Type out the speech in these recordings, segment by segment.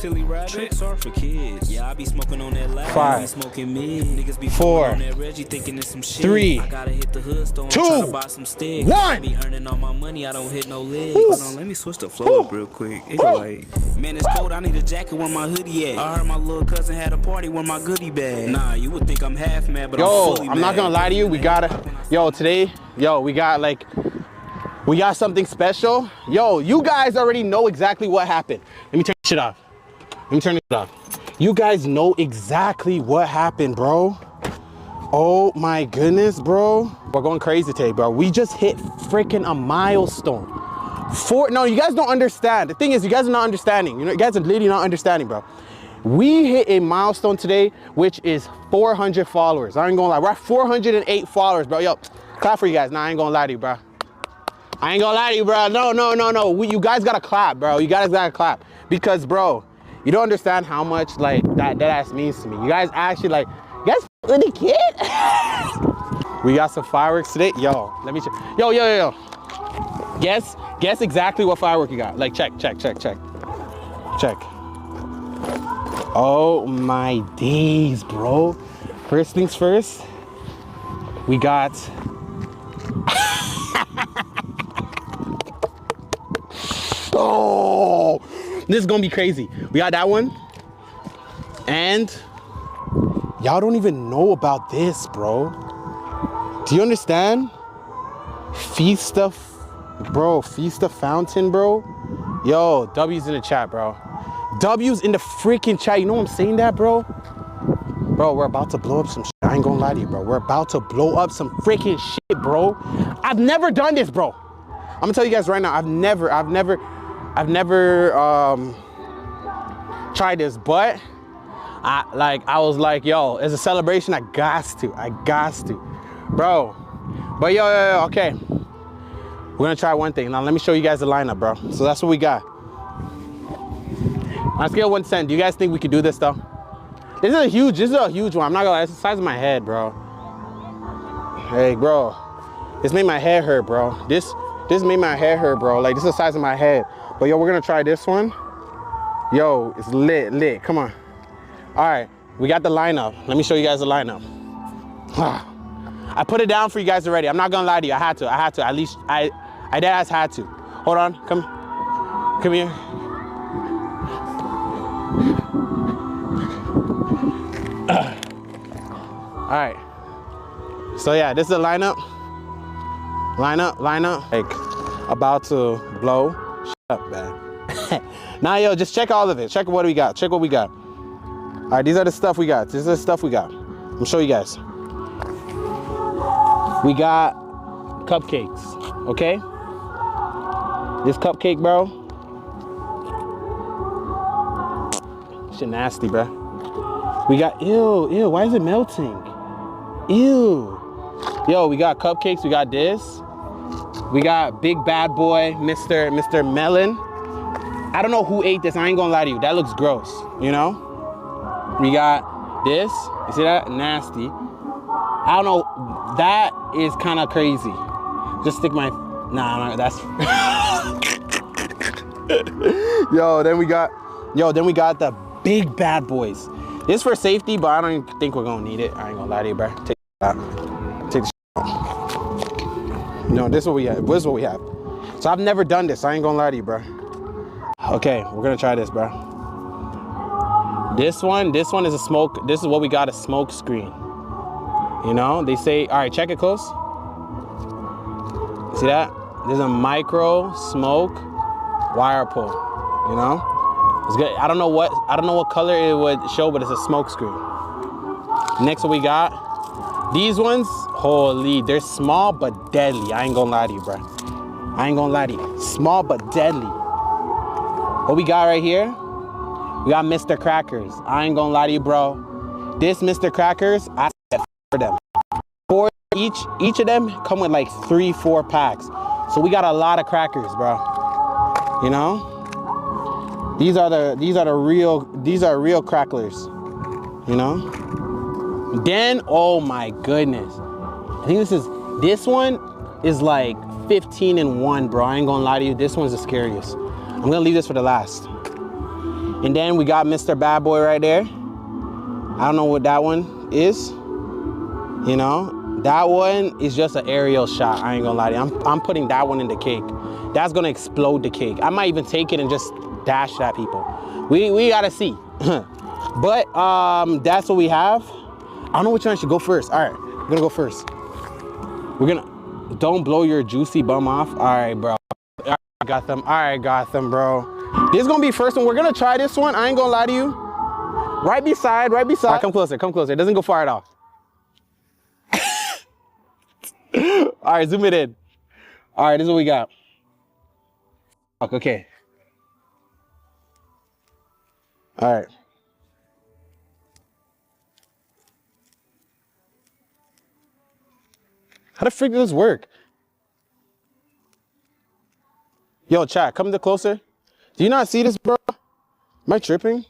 Philly rabbit. Tricks are for kids. Yeah, I be smoking on that loud. 5, Be smoking mid. Niggas be 4, on that Reggie thinking it's some shit. 3, I gotta hit the hood store. 2, Buy some sticks. 1. I be earning all my money. I don't hit no legs. Hold on, let me switch the flow up real quick. It's like, man, it's cold. I need a jacket where my hoodie at. I heard my little cousin had a party where my goodie bag. Nah, you would think I'm half mad, but I'm fully mad. I'm not gonna lie to you. We gotta, today, we got something special. Yo, you guys already know exactly what happened. Let me turn this shit off. You guys know exactly what happened, bro. Oh my goodness, bro. We're going crazy today, bro. We just hit freaking a milestone. No, you guys don't understand. The thing is, you guys are not understanding. You guys are literally not understanding, bro. We hit a milestone today, which is 400 followers. I ain't gonna lie. We're at 408 followers, bro. Yo, clap for you guys. Nah, I ain't gonna lie to you, bro. No. You guys gotta clap, bro. You guys gotta clap. Because, bro, you don't understand how much, like, that ass means to me. You guys actually, you guys with the kid? We got some fireworks today. Yo, let me check. Yo. Guess exactly what firework you got. Like, check. Oh my days, bro. First things first, we got oh, this is gonna be crazy. We got that one, and y'all don't even know about this, bro. Do you understand? Feast of Fountain, bro. Yo, W's in the chat, bro. W's in the freaking chat. You know what I'm saying, that, bro? Bro, we're about to blow up some shit. I ain't gonna lie to you, bro. We're about to blow up some freaking shit, bro. I've never done this, bro. I'm gonna tell you guys right now, I've never tried this, but I was like, yo, as a celebration, I got to, bro. But yo, okay. We're gonna try one thing. Now let me show you guys the lineup, bro. So that's what we got. On a scale of 1 to 10, do you guys think we could do this though? This is a huge one. I'm not gonna lie, it's the size of my head, bro. Hey, bro. This made my hair hurt, bro. This made my hair hurt, bro. Like, this is the size of my head. But yo, we're gonna try this one. Yo, it's lit. Come on. All right, we got the lineup. Let me show you guys the lineup. I put it down for you guys already. I'm not gonna lie to you. I had to. At least I deadass had to. Hold on. Come here. All right. So yeah, this is the lineup. Like, about to blow. Shut up, man. Now, yo, just check all of it. Check what we got. All right, these are the stuff we got. I'm gonna show you guys. We got cupcakes, okay? This cupcake, bro. Shit nasty, bro. We got, ew, why is it melting? Ew. Yo, we got cupcakes, we got this. We got big bad boy, Mr. Melon. I don't know who ate this, I ain't gonna lie to you. That looks gross, you know? We got this, you see that? Nasty. I don't know, that is kind of crazy. Just stick my, nah, that's. Then we got the big bad boys. This for safety, but I don't even think we're gonna need it. I ain't gonna lie to you, bro. Take the out. No, this is what we have. So I've never done this. I ain't gonna lie to you, bro. Okay, we're gonna try this, bro. This one is a smoke. This is what we got, a smoke screen. You know, they say, all right, check it close. See that? There's a micro smoke wire pull, you know? It's good. I don't know what color it would show, but it's a smoke screen. Next, what we got, these ones, holy, they're small but deadly. I ain't gonna lie to you, bro. Small but deadly. What we got right here, we got Mr. Crackers. I ain't gonna lie to you, bro. This Mr. Crackers, I said for them. For each of them come with like 3-4 packs. So we got a lot of crackers, bro. You know? These are real cracklers. You know? Then, oh my goodness. I think this one is like 15 in 1, bro. I ain't gonna lie to you. This one's the scariest. I'm gonna leave this for the last. And then we got Mr. Bad Boy right there. I don't know what that one is. You know, that one is just an aerial shot. I ain't gonna lie to you. I'm putting that one in the cake. That's gonna explode the cake. I might even take it and just dash it at people. We gotta see. But that's what we have. I don't know which one I should go first. All right, we're gonna go first. We're gonna, don't blow your juicy bum off. All right, bro. I got them. All right, got them, bro. This is gonna be first one. We're gonna try this one. I ain't gonna lie to you. Right beside, right beside. All right, come closer, come closer. It doesn't go far at all. All right, zoom it in. All right, this is what we got. Okay. All right. How the frick does this work? Yo, chat, come closer. Do you not see this, bro? Am I tripping?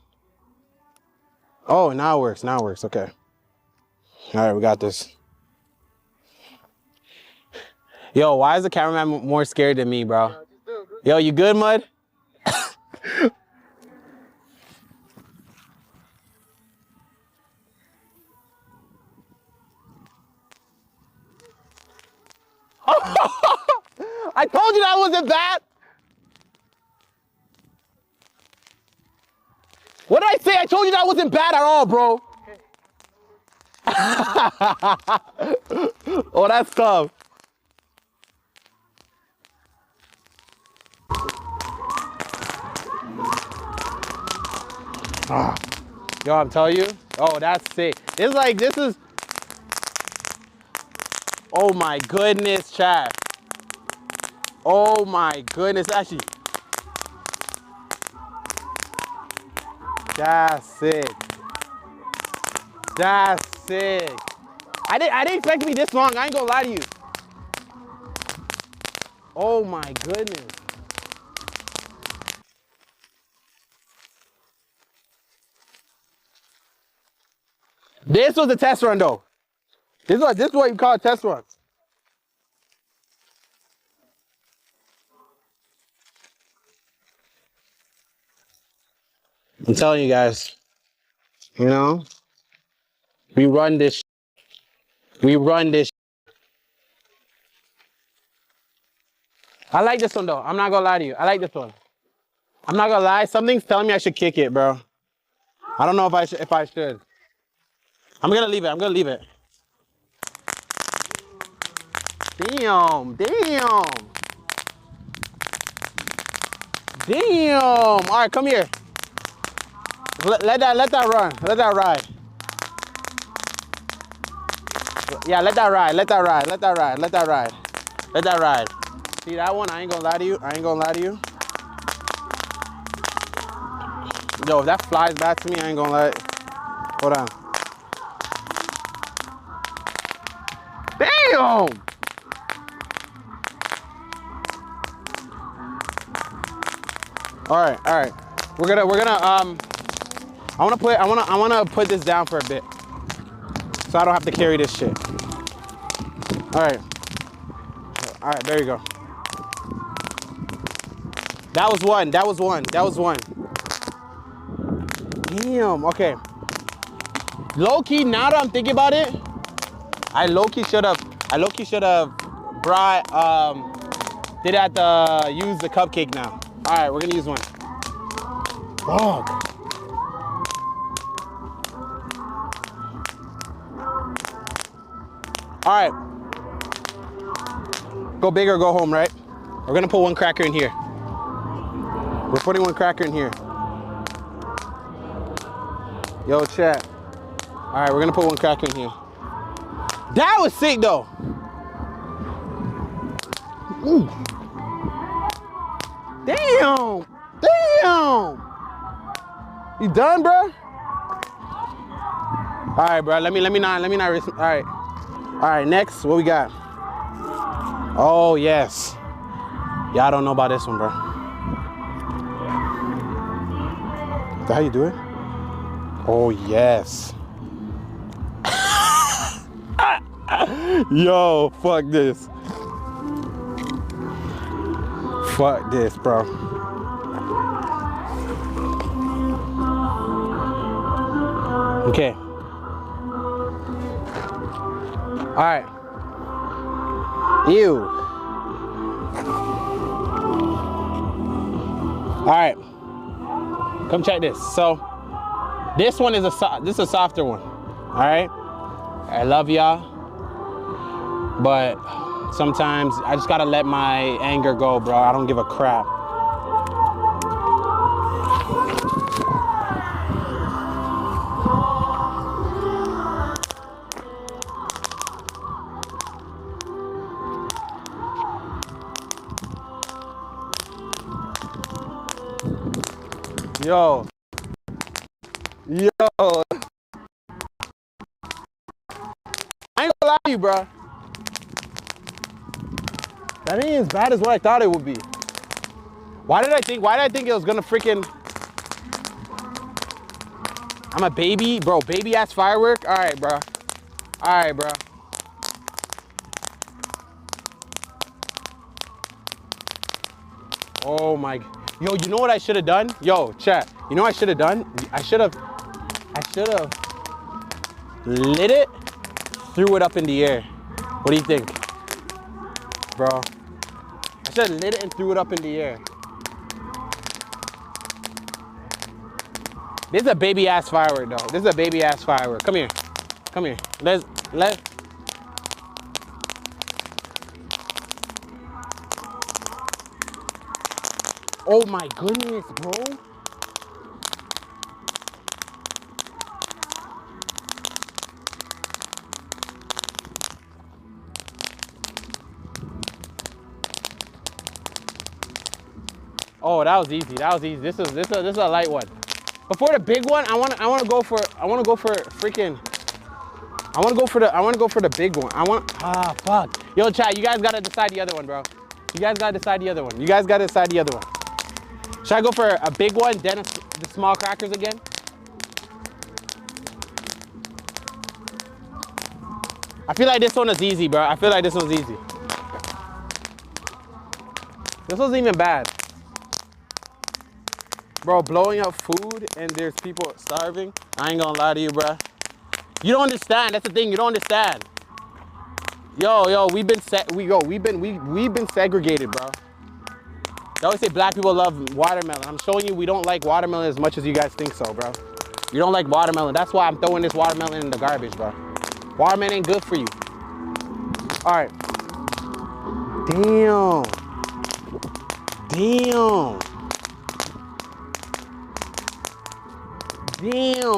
Oh, now it works. Now it works. Okay. All right, we got this. Yo, why is the cameraman more scared than me, bro? Yo, you good, Mud? I told you that wasn't bad. What did I say? I told you that wasn't bad at all, bro. Oh, that's tough. Yo, I'm telling you. Oh, that's sick. It's like, this is. Oh my goodness, chat. Oh my goodness, actually. That's sick. That's sick. I didn't expect it to be this long. I ain't gonna lie to you. Oh my goodness. This was a test run though. This is what you call a test run. I'm telling you guys, you know, we run this. We run this. I like this one though. I'm not gonna lie to you. I like this one. I'm not gonna lie. Something's telling me I should kick it, bro. I don't know if I should. I'm gonna leave it. I'm gonna leave it. Damn. Damn. Damn. All right, come here. Let that run. Let that ride. Yeah, let that ride. Let that ride. Let that ride. Let that ride. Let that ride. See that one? I ain't gonna lie to you. I ain't gonna lie to you. Yo, if that flies back to me, I ain't gonna lie. Hold on. Damn! All right. We're gonna I wanna put this down for a bit, so I don't have to carry this shit. All right, there you go. That was one. Damn. Okay. Low key, now that I'm thinking about it, I low key should have brought use the cupcake now. All right, we're gonna use one. Fuck. All right. Go big or go home, right? We're gonna put one cracker in here. We're putting one cracker in here. Yo, chat. All right, we're gonna put one cracker in here. That was sick though. Ooh. Damn. You done, bro? All right, bro. Let me not. All right. Next, what we got? Oh yes. Y'all don't know about this one, bro. Is that how you do it? Oh yes. Yo, fuck this. Fuck this, bro. Okay. All right. Ew. All right. Come check this. So this one is a softer one. All right. I love y'all, but sometimes I just gotta let my anger go, bro. I don't give a crap. Yo. I ain't gonna lie to you, bro. That ain't as bad as what I thought it would be. Why did I think it was gonna freaking... I'm a baby, bro. Baby ass firework. All right, bro. All right, bro. Oh my... Yo, you know what I should have done? Yo, chat. You know what I should have done? I should have lit it, threw it up in the air. What do you think? Bro. I should have lit it and threw it up in the air. This is a baby ass firework though. This is a baby ass firework. Come here. Come here. Let's Oh my goodness, bro. Oh, that was easy. That was easy. This is a light one. But for the big one, I want to go for the big one. Fuck. Yo, chat, you guys got to decide the other one, bro. You guys got to decide the other one. You guys got to decide the other one. Should I go for a big one, then the small crackers again? I feel like this one is easy, bro. I feel like this one's easy. This wasn't even bad. Bro, blowing up food and there's people starving. I ain't gonna lie to you, bro. You don't understand. That's the thing. You don't understand. Yo, we've been segregated, bro. They always say black people love watermelon. I'm showing you we don't like watermelon as much as you guys think so, bro. You don't like watermelon. That's why I'm throwing this watermelon in the garbage, bro. Watermelon ain't good for you. All right. Damn.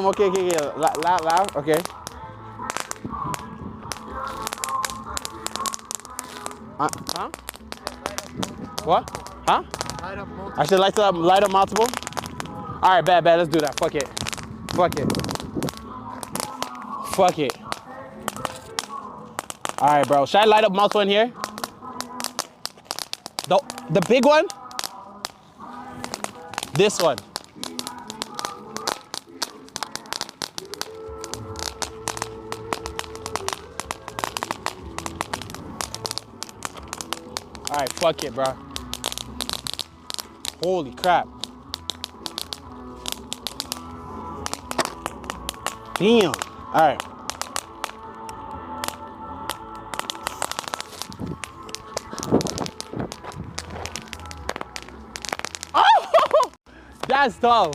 Okay. Loud. Okay. Huh? What? Huh? I should light up multiple? All right, bad. Let's do that. Fuck it. All right, bro. Should I light up multiple in here? The big one? This one. All right, fuck it, bro. Holy crap. Damn. All right. Oh, that's tough.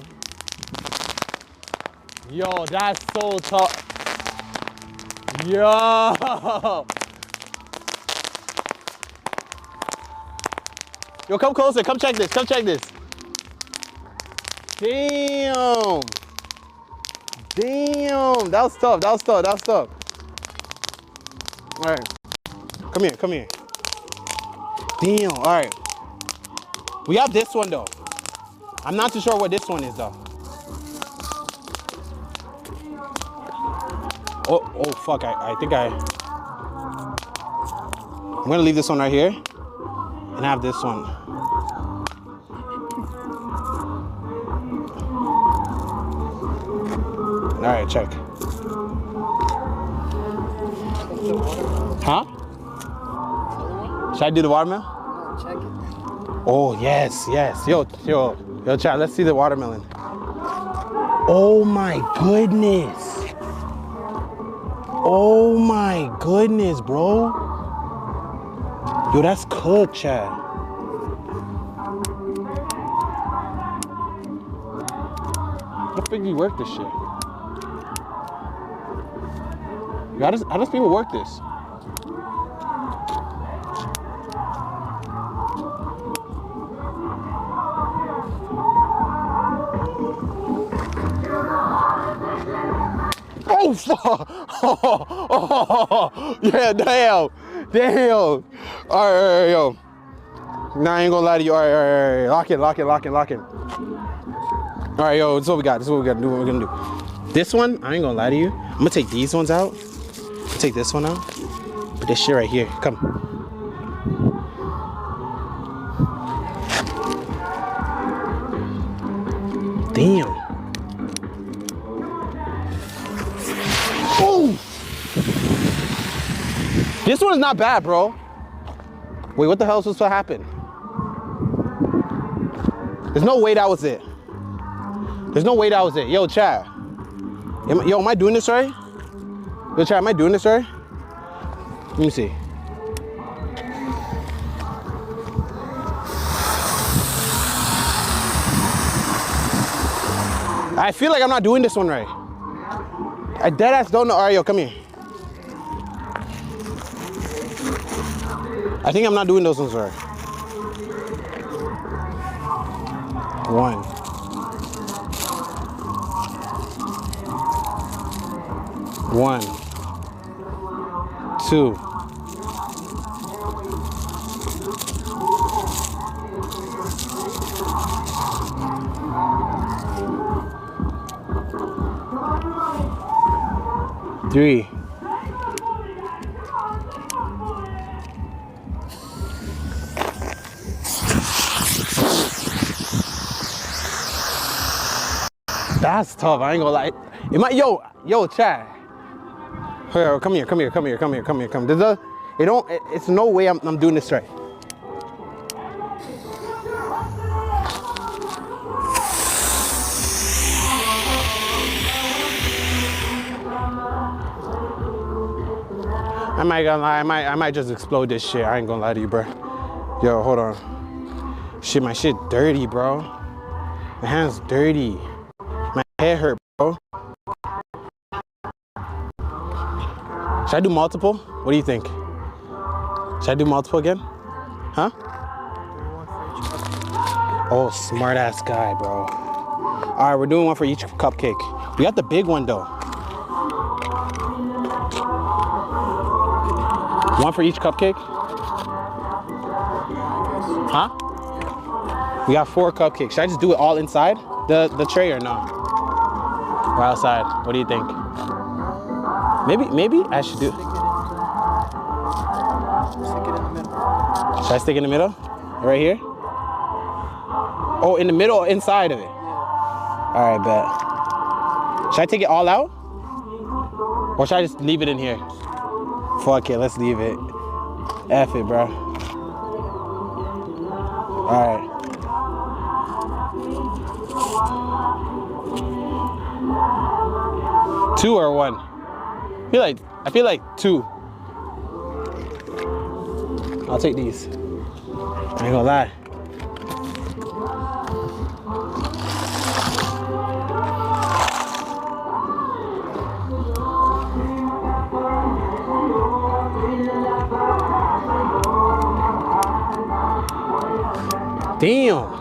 Yo, that's so tough. Yo. Yo, come closer. Come check this. Damn. That was tough. All right. Come here. Damn. All right. We have this one, though. I'm not too sure what this one is, though. Oh, fuck. I think I'm going to leave this one right here and have this one. All right, check. Huh? Should I do the watermelon? No, check it. Oh, yes. Yo, chat, let's see the watermelon. Oh my goodness. Oh my goodness, bro. Yo, that's cooked, Chad. How the fuck do you work this shit? Yo, how does people work this? Oh fuck! Oh, yeah, damn. All right, yo. Nah, I ain't gonna lie to you. All right. Lock in. All right, yo, this is what we got. This is what we gotta do. What we're gonna do. This one, I ain't gonna lie to you. I'm gonna take these ones out. Take this one out. Put this shit right here. Come. Damn. Oh! This one is not bad, bro. Wait, what the hell is supposed to happen? There's no way that was it. Yo, Chad. Am I doing this right? Yo, Chad, am I doing this right? Let me see. I feel like I'm not doing this one right. I deadass don't know. All right, yo, come here. I think I'm not doing those ones right. 1. 1, 2. 3. That's tough. I ain't gonna lie. It might, yo, Chad. Here, come here. It's no way I'm doing this right. I might gonna lie, I might just explode this shit. I ain't gonna lie to you, bro. Yo, hold on. Shit, my shit dirty, bro. My hand's dirty. My head hurt, bro. Should I do multiple? What do you think? Should I do multiple again? Huh? Oh, smart ass guy, bro. All right, we're doing one for each cupcake. We got the big one though. One for each cupcake? Huh? We got 4 cupcakes. Should I just do it all inside the tray or no? Or outside? What do you think? Maybe I should do it. Stick it in the middle. Should I stick it in the middle? Right here? Oh, in the middle or inside of it? Yeah. All right, bet. Should I take it all out? Or should I just leave it in here? Fuck it, let's leave it. F it, bro. All right. Two or 1? I feel like 2. I'll take these. I ain't gonna lie. Damn.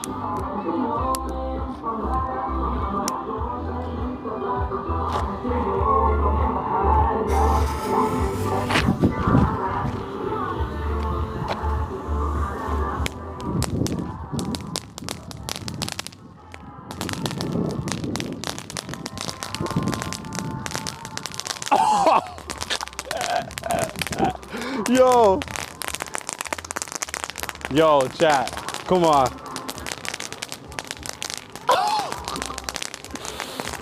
Yo, chat, come on.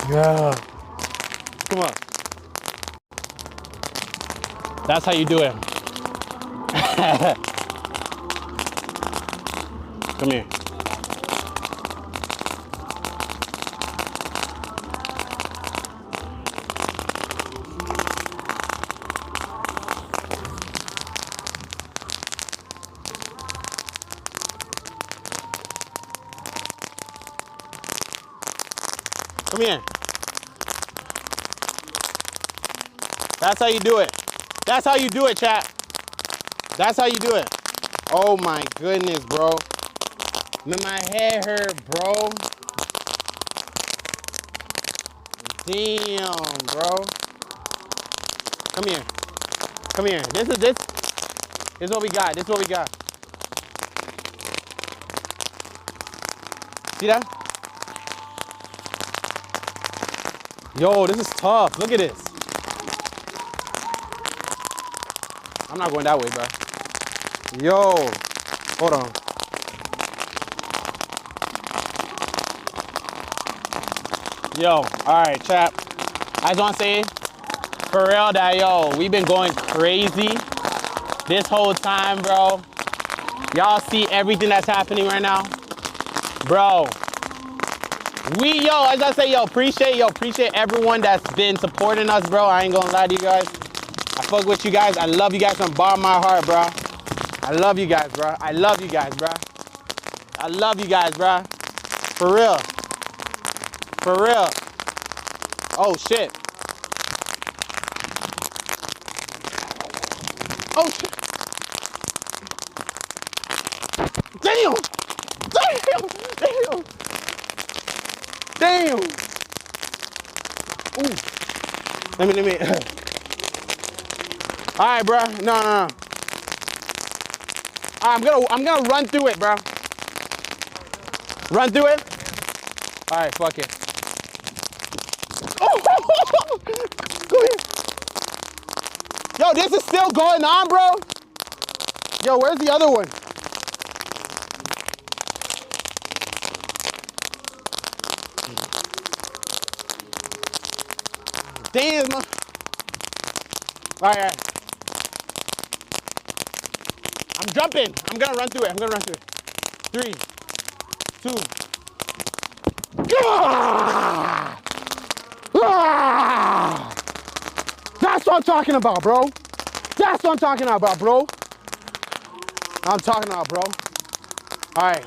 Yeah. Come on. That's how you do it. Come here. Come here. That's how you do it. That's how you do it, chat. That's how you do it. Oh my goodness, bro. Man, my head hurt, bro. Damn, bro. Come here. Come here. This is what we got. This is what we got. See that? Yo, this is tough. Look at this. I'm not going that way, bro. Yo, hold on. Yo, all right, chap. I just want to say, for real, that yo, we've been going crazy this whole time, bro. Y'all see everything that's happening right now, bro. I just say, appreciate everyone that's been supporting us, bro. I ain't gonna lie to you guys. I fuck with you guys. I love you guys from the bottom of my heart, bro. I love you guys, bro. I love you guys, bro. I love you guys, bro. For real. For real. Oh, shit. Oh, shit. Damn. Damn. Damn. Ooh. Let me. All right, bro. No. I'm gonna run through it, bro. Run through it. All right, fuck it. Oh, go here. Yo, this is still going on, bro. Yo, where's the other one? Damn. All right. I'm jumping. I'm gonna run through it. 3, 2. Ah! Ah! That's what I'm talking about, bro. That's what I'm talking about, bro. I'm talking about, bro. All right.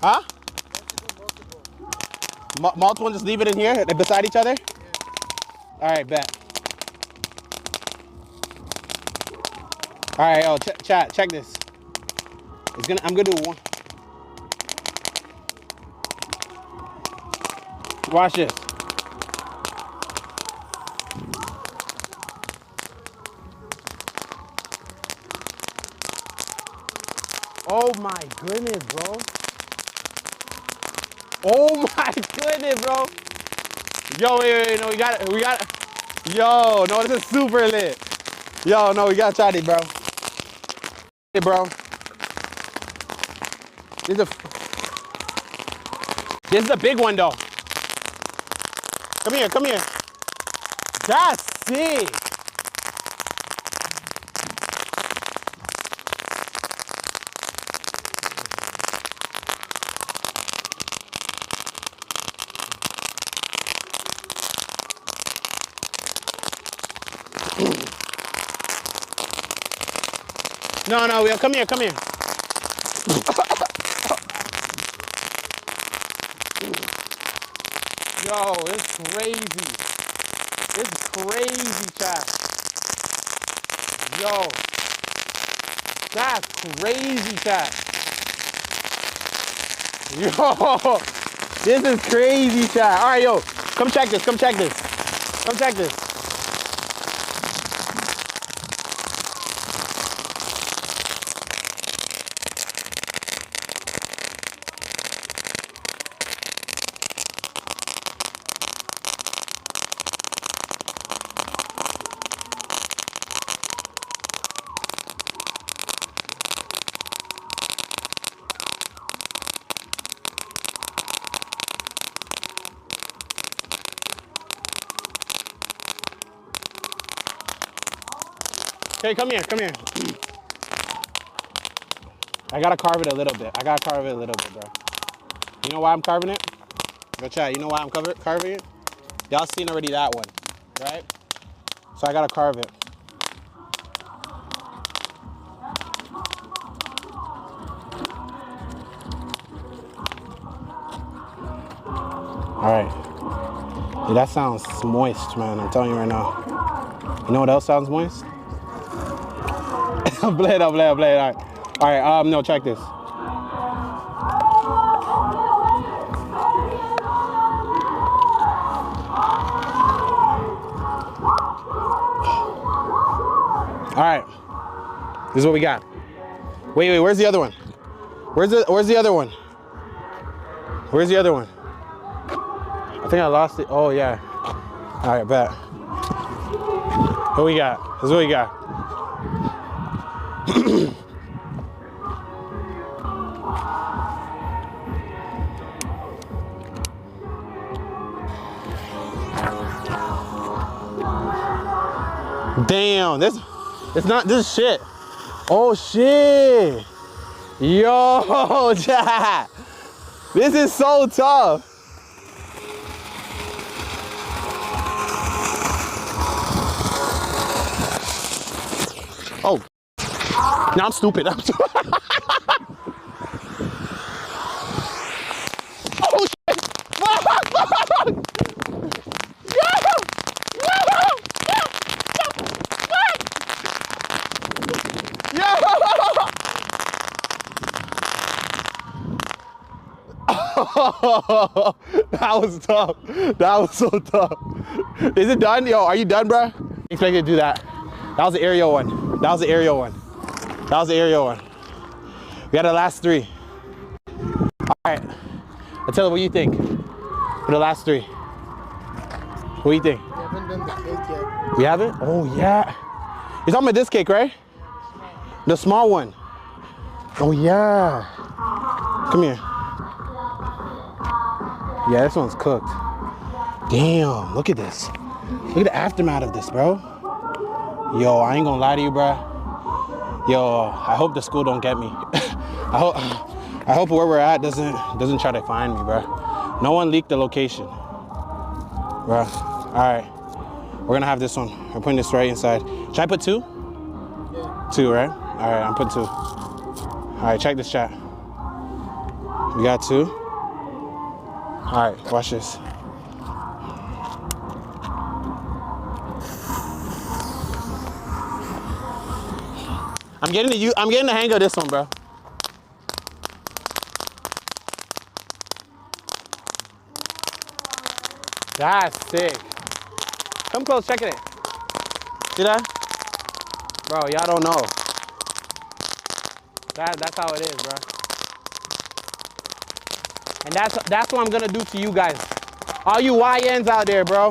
Huh? Multiple, just leave it in here, they're beside each other? All right, bet. All right, yo, chat, check this. I'm gonna do one. Watch this. Oh my goodness, bro. Oh my goodness, bro. Yo, wait, no, we got it. Yo, no, this is super lit. Yo, no, we gotta try this, bro. Hey, bro. This is a big one, though. Come here. That's sick. No, Will, come here. Yo, it's crazy. It's crazy, chat. Yo, that's crazy, chat. Yo, this is crazy, chat. All right, yo, come check this. Okay, come here. I gotta carve it a little bit. bro. You know why I'm carving it? Go chat, you know why I'm carving it? Y'all seen already that one, right? So I gotta carve it. right. Dude, that sounds moist, man. I'm telling you right now. You know what else sounds moist? Blade. All right. All right, no, check this. All right, this is what we got. Wait, where's the other one? Where's the other one? Where's the other one? I think I lost it. Oh yeah. All right, bet. What we got? This is what we got. Damn, this is shit. Oh shit. Yo, chat. This is so tough. Oh. Now I'm stupid. Oh shit. That was tough. That was so tough. Is it done? Yo, are you done, bro? Expect you to do that. That was the aerial one. That was the aerial one. That was the aerial one. We got the last three. All right. Attila, what do you think for the last three? What do you think? We haven't done the cake yet. We haven't? Oh, yeah. You're talking about this cake, right? The small one. Oh, yeah. Come here. Yeah, this one's cooked. Damn, look at this. Look at the aftermath of this, bro. Yo, I ain't gonna lie to you, bro. Yo, I hope the school don't get me. I hope where we're at doesn't try to find me, bro. No one leaked the location, bro. All right, we're gonna have this one. We're putting this right inside. Should I put two? Yeah. Two, right? All right, I'm putting two. All right, check this chat. We got two. All right, watch this. I'm getting the hang of this one, bro. That's sick. Come close, check it. See that? Bro, y'all don't know. That's how it is, bro. And that's what I'm gonna do to you guys. All you YNs out there, bro.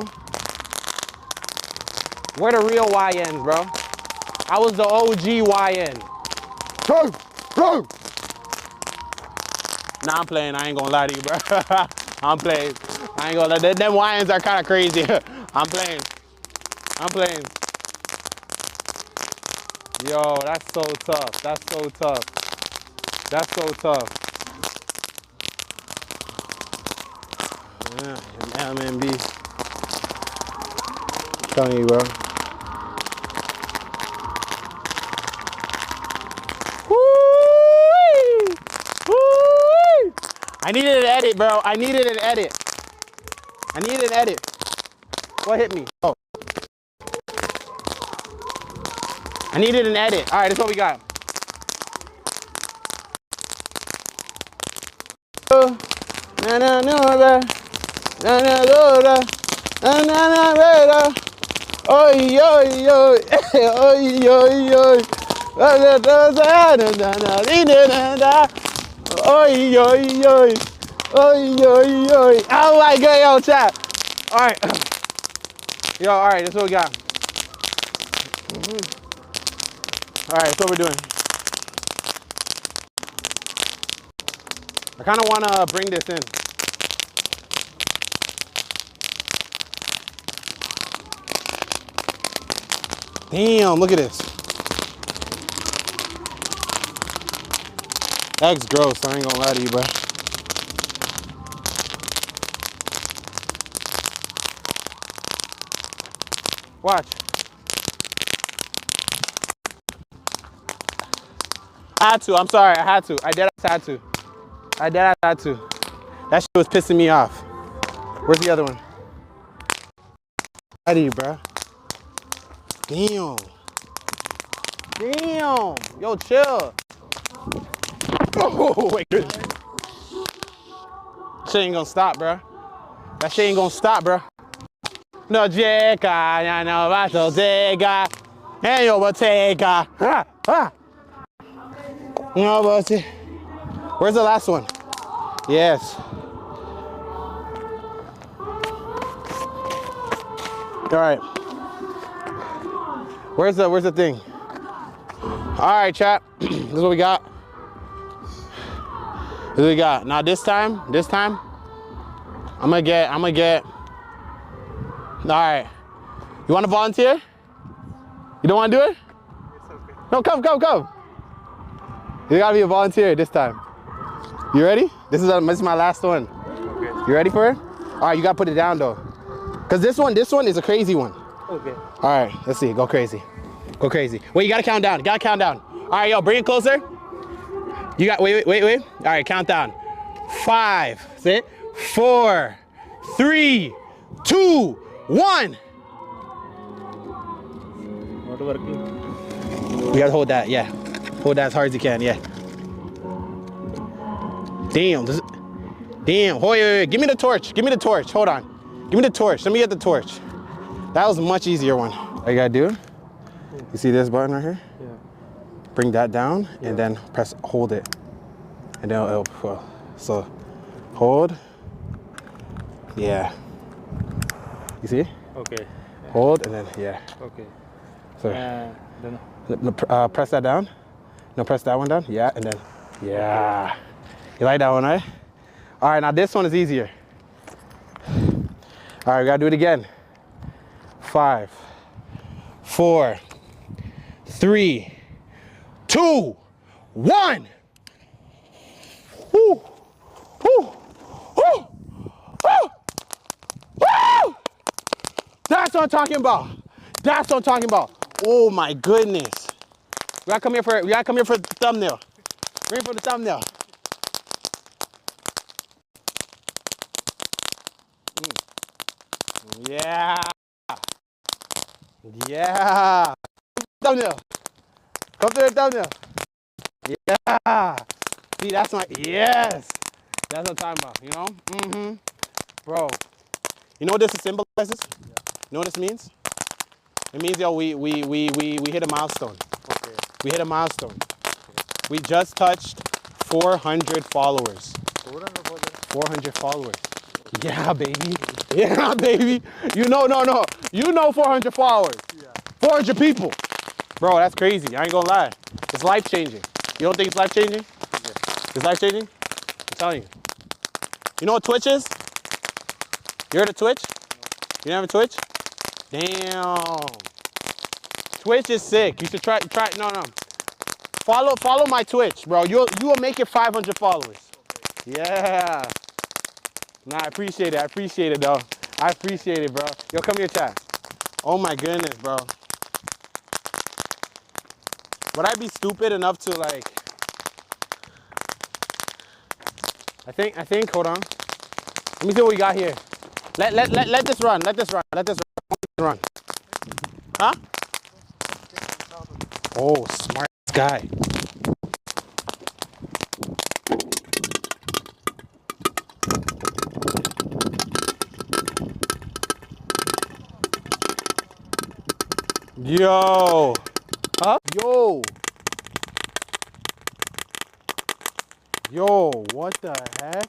We're the real YNs, bro. I was the OG YN. Nah, I'm playing. I ain't gonna lie to you, bro. I'm playing. I ain't gonna lie. Them YNs are kind of crazy. I'm playing. Yo, that's so tough. That's so tough. Yeah, MMB. I'm telling you, bro. I needed an edit, bro. I needed an edit. What hit me? Oh. I needed an edit. All right, that's what we got. Oh my God, yo, chat. All right. Yo, all right, that's what we got. All right, that's what we're doing. I kind of want to bring this in. Damn, look at this. Egg's gross, I ain't gonna lie to you, bro. Watch. I had to, I'm sorry, I had to. I dead ass had to. That shit was pissing me off. Where's the other one? Ready, bro. Damn. Damn. Yo, chill. Oh, wait. Shit ain't gonna stop, bro. That shit ain't gonna stop, bro. No, Jeka, no, vato, Jeka. Hey, yo, Botega. No, but where's the last one? Yes. All right. Where's the thing? All right, chat. This is what we got. This is what we got. Now this time, I'm gonna get. All right. You want to volunteer? You don't want to do it? No, come. You gotta be a volunteer this time. You ready? This is my last one. Okay. You ready for it? All right, you gotta put it down though. Cause this one is a crazy one. Okay. All right, let's see. Go crazy. Go crazy. Wait, you gotta count down. All right, yo, bring it closer. You got, wait. All right, count down. 5, sit, 4, 3, 2, 1. Not working. You gotta hold that, yeah. Hold that as hard as you can, yeah. Damn. Damn. Wait. Give me the torch. Hold on. Give me the torch. Let me get the torch. That was a much easier one. All you gotta do, you see this button right here? Yeah. Bring that down and then hold it. And then it'll so hold. Yeah. You see? Okay. Hold and then, yeah. Okay. So Then. press that down. No, press that one down. Yeah, and then, yeah. You like that one, right? All right, now this one is easier. All right, we gotta do it again. 5, 4, 3, 2, 1. Woo! Woo! Woo! Woo! Woo! That's what I'm talking about. Oh my goodness. We gotta come here for the thumbnail. We're here for the thumbnail. Yeah. Yeah. Thumbnail. Come to the thumbnail. Yeah. See, that's my, yes. That's what I'm talking about, you know? Mm-hmm. Bro, you know what this symbolizes? Yeah. You know what this means? It means, yo, we hit a milestone. Okay. We hit a milestone. Okay. We just touched 400 followers. 400 followers. Yeah, baby. Yeah, baby. You know, no. You know 400 followers. Yeah. 400 people. Bro, that's crazy. I ain't gonna lie. It's life-changing. You don't think it's life-changing? Yeah. It's life-changing? I'm telling you. You know what Twitch is? You heard of Twitch? You have a Twitch? Damn. Twitch is sick. You should try. No. Follow my Twitch, bro. You will make it 500 followers. Okay. Yeah. Nah, I appreciate it, though. I appreciate it, bro. Yo, come here, chat. Oh my goodness, bro. Would I be stupid enough to like? I think. Hold on. Let me see what we got here. Let this run. Let this run. Huh? Oh, smart guy. Yo. Huh? Yo, what the heck?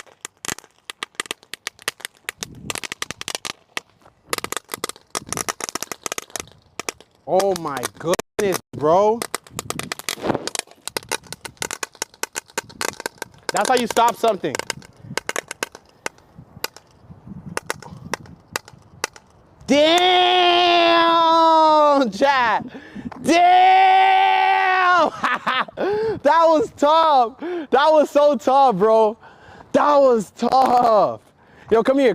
Oh my goodness, bro. That's how you stop something. Damn, chat. Damn. That was tough. That was so tough, bro. That was tough. Yo, come here.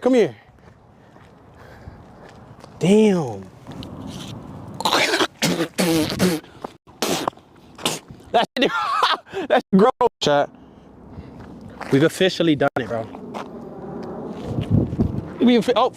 Damn. That's gross, chat. We've officially done it, bro. Oh,